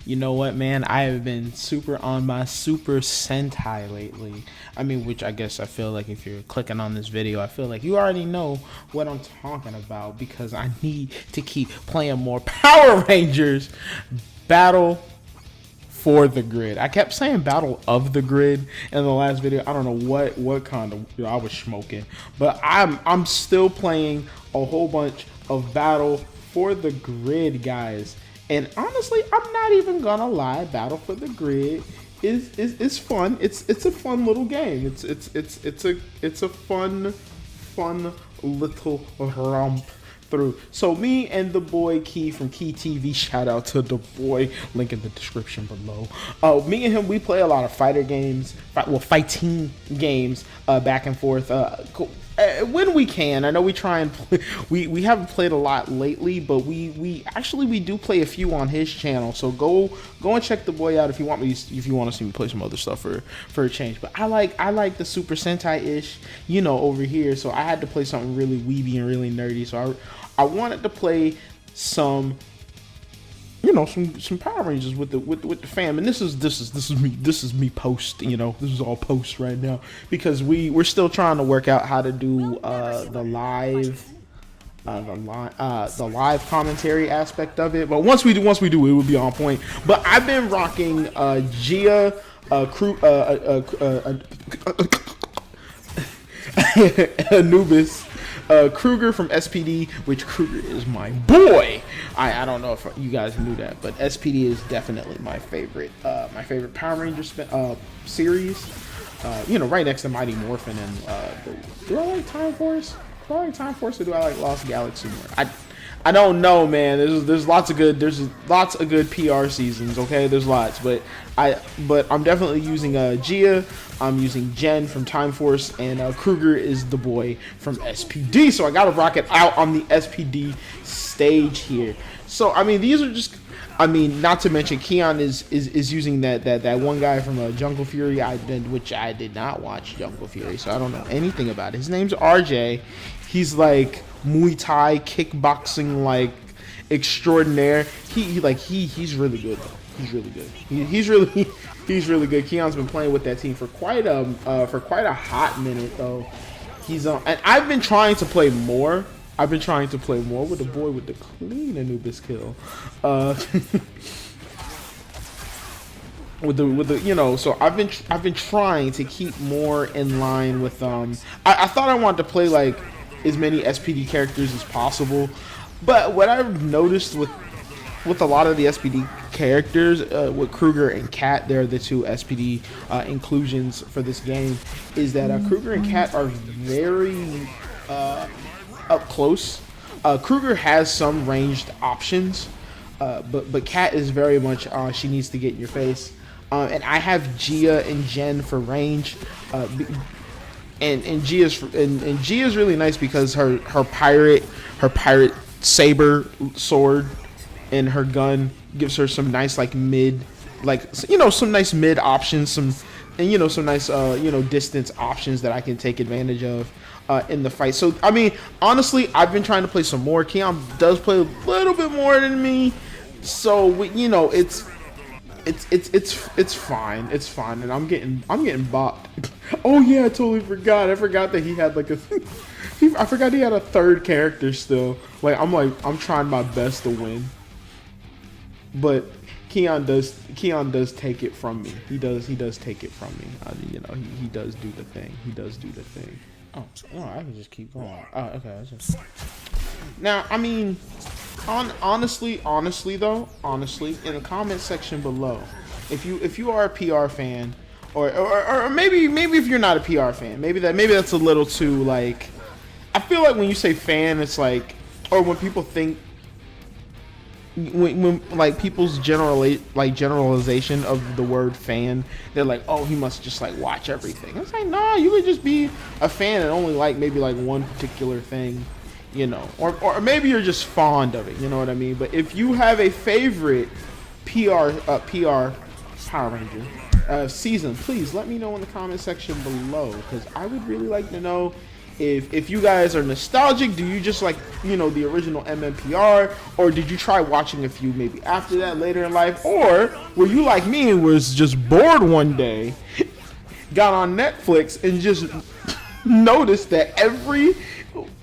You know what, man? I have been super on my Super Sentai lately. I mean, which I guess I feel like if you're clicking on this video, I feel like you already know what I'm talking about because I need to keep playing more Power Rangers Battle for the Grid. I kept saying Battle of the Grid in the last video. I don't know what kind of I was smoking, but I'm still playing a whole bunch of Battle for the Grid, guys. And honestly, I'm not even gonna lie. Battle for the Grid is fun. It's a fun little game. It's a fun little romp through. So me and the boy Key from Key TV, shout out to the boy, link in the description below. Me and him, we play a lot of fighter games, fighting games, back and forth. When we can. I know we try and play, we haven't played a lot lately, but we do play a few on his channel. So go and check the boy out if you want to see me play some other stuff for a change. But I like the Super Sentai ish, over here. So I had to play something really weeby and really nerdy. So I wanted to play some some Power Rangers with the fam, and this is me post, this is all post right now because we're still trying to work out how to do the live commentary aspect of it. But once we do it will be on point. But I've been rocking Gia Anubis, Kruger from S.P.D, which Kruger is my boy. I don't know if you guys knew that, but S.P.D is definitely my favorite Power Rangers series. Right next to Mighty Morphin and do I like Time Force? Do I like Time Force or do I like Lost Galaxy more? I don't know, man. There's lots of good PR seasons. Okay, there's lots, but I'm definitely using Gia. I'm using Jen from Time Force, and Kruger is the boy from S.P.D. So I gotta rock it out on the S.P.D stage here. So I mean, these are just. I mean, not to mention Keon is using that one guy from Jungle Fury, which I did not watch Jungle Fury, so I don't know anything about it. His name's RJ. He's like Muay Thai kickboxing like extraordinaire. He's really good though. He's really good. He's really good. Keon's been playing with that team for quite a hot minute though. And I've been trying to play more. With the boy with the clean Anubis kill. So I've been trying to keep more in line with I thought I wanted to play like as many S.P.D characters as possible, but what I've noticed with a lot of the S.P.D characters, with Kruger and Kat, they're the two S.P.D inclusions for this game, is that Kruger and Kat are very up close. Kruger has some ranged options, but Kat is very much she needs to get in your face. And I have Gia and Jen for range, and Gia's really nice because her pirate saber sword and her gun gives her some nice some nice mid options, some nice distance options that I can take advantage of in the fight. So I mean, honestly, I've been trying to play some more. Keon does play a little bit more than me, so it's fine. It's fine, and I'm getting bopped. Oh yeah, I totally forgot. I forgot that he had like I forgot he had a third character still. I'm trying my best to win, but Keon does take it from me. He does take it from me. He does do the thing. Oh, I can just keep going. Oh, okay. Now, I mean, honestly, though, in the comment section below, if you are a PR fan, or maybe if you're not a PR fan, maybe that's a little too like. I feel like when you say fan, it's like, or when people think. When like people's generalization of the word fan, they're like, oh, he must just like watch everything. It's like, nah, you could just be a fan and only like maybe like one particular thing, or maybe you're just fond of it, you know what I mean? But if you have a favorite PR Power Ranger season, please let me know in the comment section below, because I would really like to know if you guys are nostalgic, do you just like, you know, the original MMPR, or did you try watching a few maybe after that later in life, or were you like me and was just bored one day, got on Netflix and just noticed that every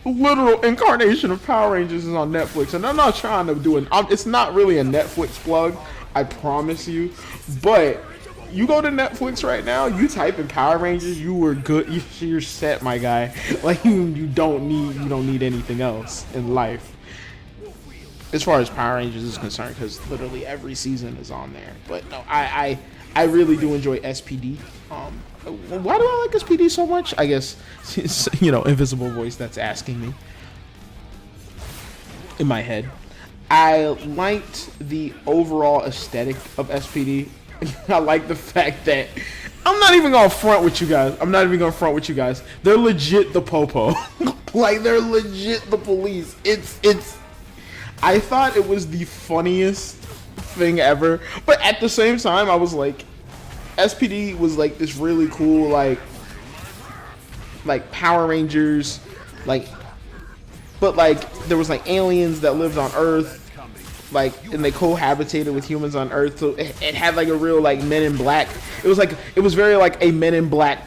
literal incarnation of Power Rangers is on Netflix? And I'm not trying to do it's not really a Netflix plug, I promise you, but you go to Netflix right now, you type in Power Rangers, you were good, you're set, my guy. Like you don't need anything else in life as far as Power Rangers is concerned, because literally every season is on there. But no, I really do enjoy S.P.D. Why do I like S.P.D. so much? I guess it's, you know, invisible voice that's asking me in my head. I liked the overall aesthetic of S.P.D. I like the fact that I'm not even gonna front with you guys. They're legit the popo. Like, they're legit the police. It's. I thought it was the funniest thing ever, but at the same time, I was like, S.P.D. was like this really cool, like Power Rangers, like, but like there was like aliens that lived on Earth. Like, and they cohabitated with humans on Earth, so it had like a real like Men in Black. It was very like a Men in Black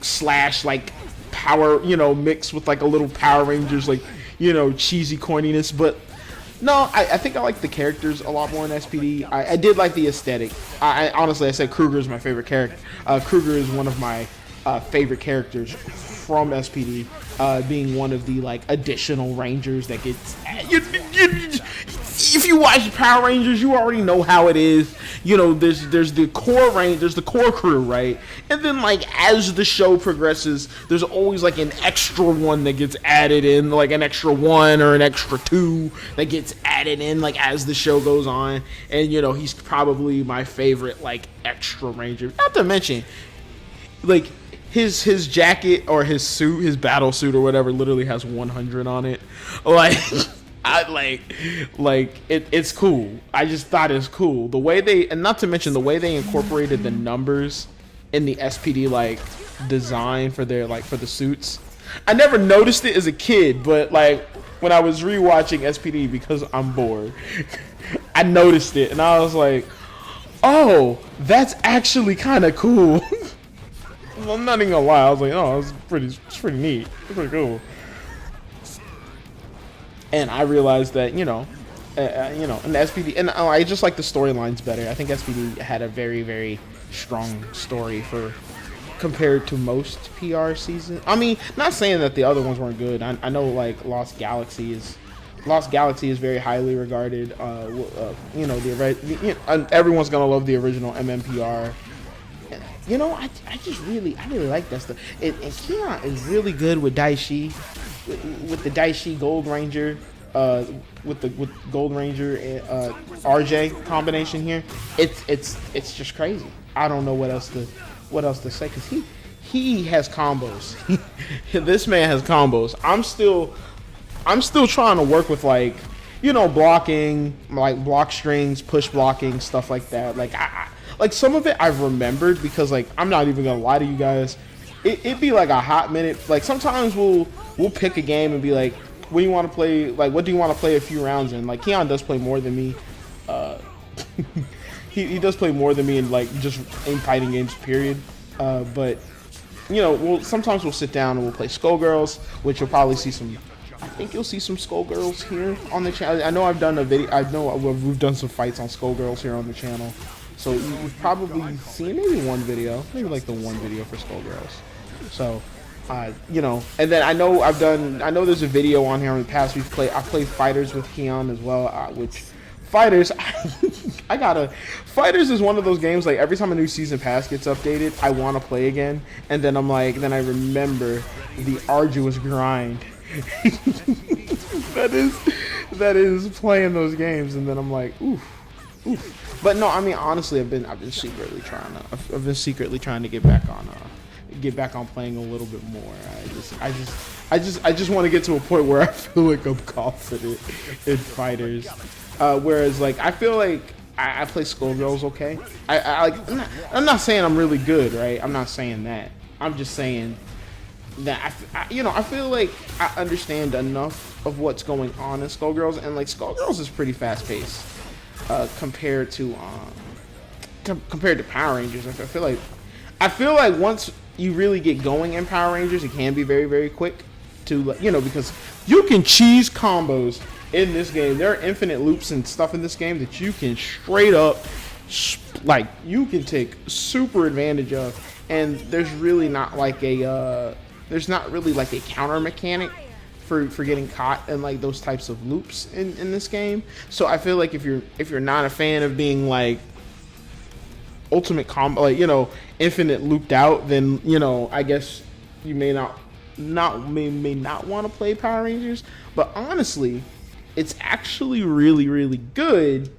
slash like power, you know, mixed with like a little Power Rangers, like, you know, cheesy corniness. But no, I think I like the characters a lot more in S.P.D. I did like the aesthetic. I honestly, I said Kruger is my favorite character. Kruger is one of my favorite characters from S.P.D. Being one of the like additional Rangers that gets. If you watch Power Rangers, you already know how it is. You know, there's the core there's the core crew, right? And then like as the show progresses, there's always like an extra one that gets added in, like an extra one or an extra two that gets added in like as the show goes on. And you know, he's probably my favorite like extra Ranger. Not to mention, like his jacket or his suit, his battle suit or whatever, literally has 100 on it. Like. It's cool. I just thought it's cool the way they, and not to mention the way they incorporated the numbers in the S.P.D. like design for their like for the suits. I never noticed it as a kid, but like when I was rewatching S.P.D. because I'm bored, I noticed it and I was like, oh, that's actually kind of cool. I'm not even gonna lie. I was like, oh, it's pretty neat. It's pretty cool. And I realized that, in the S.P.D. and I just like the storylines better. I think S.P.D. had a very, very strong story compared to most PR seasons. I mean, not saying that the other ones weren't good. I know like Lost Galaxy is very highly regarded. Everyone's gonna love the original MMPR. You know, I really like that stuff. And Keon is really good with Daishi. With the Daishi Gold Ranger, with Gold Ranger and RJ combination here, it's just crazy. I don't know what else to say, because he has combos. This man has combos. I'm still trying to work with like, blocking, like block strings, push blocking, stuff like that. Like like some of it I've remembered, because like I'm not even gonna lie to you guys. It'd be like a hot minute. Like sometimes we'll pick a game and be like, what do you want to play? Like, what do you want to play a few rounds in? Like, Keon does play more than me. He does play more than me in like just in fighting games, period. But sometimes we'll sit down and we'll play Skullgirls, which you'll probably see some. I think you'll see some Skullgirls here on the channel. I know I've done a video. I know we've done some fights on Skullgirls here on the channel. So you've probably seen maybe one video, maybe like the one video for Skullgirls. So, and then I know there's a video on here in the past I played Fighters with Keon as well, which Fighters, Fighters is one of those games, like every time a new season pass gets updated, I want to play again, and then then I remember the arduous grind that is playing those games, and then I'm like, oof. But no, I mean honestly, I've been secretly trying to get back on playing a little bit more. I just want to get to a point where I feel like I'm confident in Fighters. Whereas like I feel like I play Skullgirls okay. I'm not saying I'm really good, right? I'm not saying that. I'm just saying that I feel like I understand enough of what's going on in Skullgirls, and like Skullgirls is pretty fast paced compared to compared to Power Rangers. I feel like once you really get going in Power Rangers, it can be very, very quick to, because you can cheese combos in this game. There are infinite loops and stuff in this game that you can straight up, like, you can take super advantage of, and there's really not like a counter mechanic for getting caught in like those types of loops in this game. So I feel like if you're not a fan of being like ultimate combo, like, infinite looped out, then I guess you may not want to play Power Rangers. But honestly, it's actually really, really good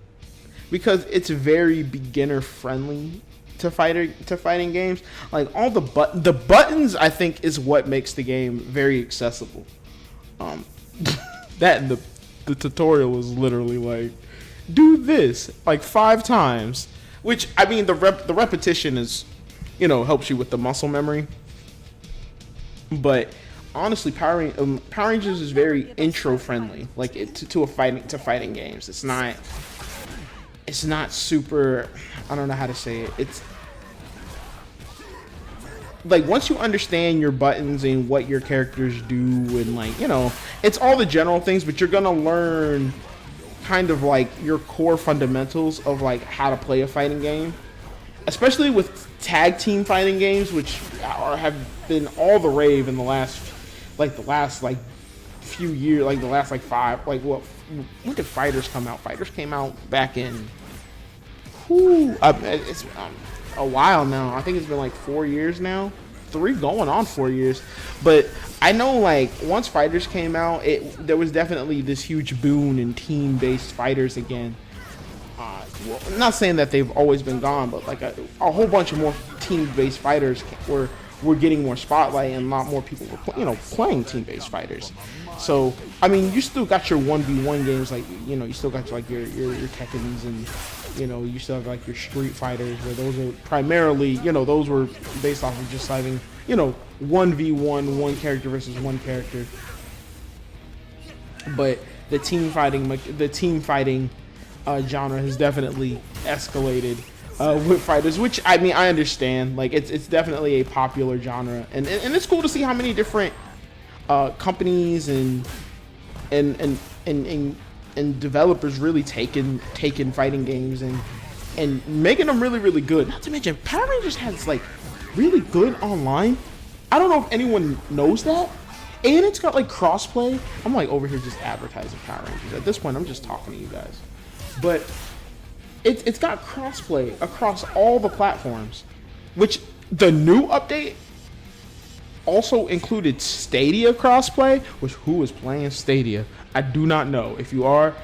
because it's very beginner friendly to fighting games. Like all the buttons, I think, is what makes the game very accessible. That and the tutorial was literally like, do this like 5 times, which I mean the repetition is, helps you with the muscle memory. But honestly, Power Rangers is very intro friendly, like to fighting games. It's not super, I don't know how to say it. It's like once you understand your buttons and what your characters do, and like, it's all the general things, but you're gonna learn kind of like your core fundamentals of like how to play a fighting game, especially with tag team fighting games, which have been all the rave in the last few years, like the last 5, like when did Fighters come out? Fighters came out back in it's a while now. I think it's been like 4 years now, 3 going on 4 years. But I know like once Fighters came out, there was definitely this huge boon in team-based fighters again. Well, I'm not saying that they've always been gone, but like a whole bunch of more team-based fighters were getting more spotlight, and a lot more people were playing team-based fighters. So I mean, you still got your 1v1 games, like you still got like your Tekkens, and you still have like your Street Fighters, where those are primarily those were based off of just having 1v1, one character versus one character. But the team fighting genre has definitely escalated with fighters, which I mean I understand. Like it's definitely a popular genre, and it's cool to see how many different companies and developers really taking fighting games and making them really, really good. Not to mention Power Rangers has like really good online. I don't know if anyone knows that. And it's got like crossplay. I'm like over here just advertising Power Rangers. At this point, I'm just talking to you guys. But it's got crossplay across all the platforms, which the new update also included Stadia crossplay, which who is playing Stadia? I do not know. If you are,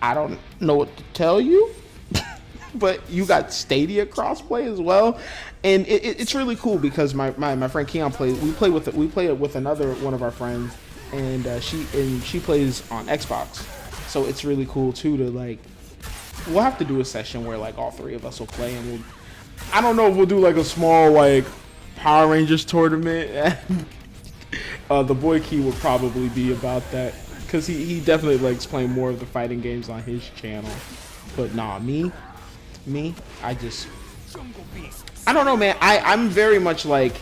I don't know what to tell you. But you got Stadia crossplay as well, and it's really cool because my friend Keon plays. We play it with another one of our friends, and she plays on Xbox, so it's really cool too to like. We'll have to do a session where like all 3 of us will play, and I don't know if we'll do like a small like Power Rangers tournament. The boy Key would probably be about that because he definitely likes playing more of the fighting games on his channel. But nah, me, I don't know, man. I'm very much like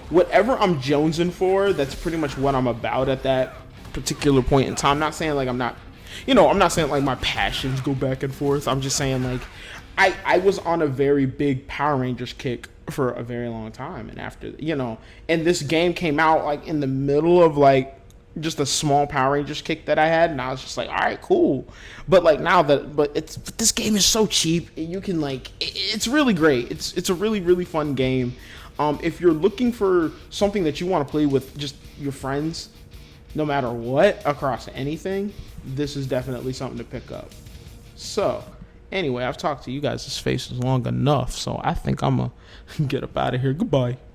whatever I'm jonesing for, that's pretty much what I'm about at that particular point in time. I'm not saying like I'm not saying like my passions go back and forth. I'm just saying like I was on a very big Power Rangers kick for a very long time, and after and this game came out like in the middle of like just a small Power Rangers kick that I had, and I was just like, all right, cool. But like now this game is so cheap, you can like it's really great. It's a really, really fun game. If you're looking for something that you want to play with just your friends, no matter what, across anything, this is definitely something to pick up. So anyway, I've talked to you guys' faces long enough, so I think I'm gonna get up out of here. Goodbye.